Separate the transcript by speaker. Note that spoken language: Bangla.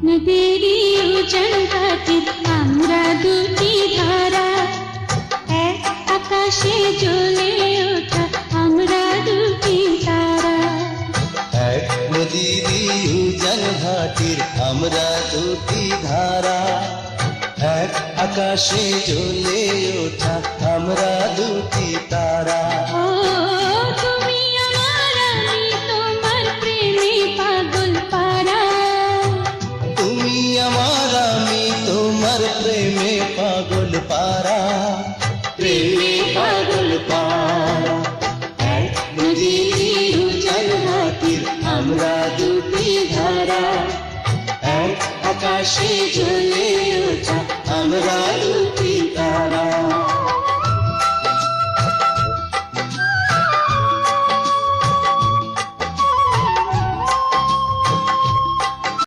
Speaker 1: নদীরই উজান ঘাটের আমরা দুটি ধারা, এক আকাশে জ্বলে ওঠা আমরা দুটি তারা।
Speaker 2: এক নদীরই উজান ঘাটের আমরা দুটি ধারা, এক আকাশে জ্বলে ওঠা আমরা দুটি তারা।
Speaker 1: ও তুমি আমার আমি তোমার প্রেমে পাগল পারা,
Speaker 2: তুমি আমার আমি তোমার প্রেমে পাগল পারা, প্রেমে পাগল পারা। এক নদীরই উজান ঘাটের আমরা দুটি ধারা, এক আকাশে জ্বলে ওঠা আমরা দুটি তারা।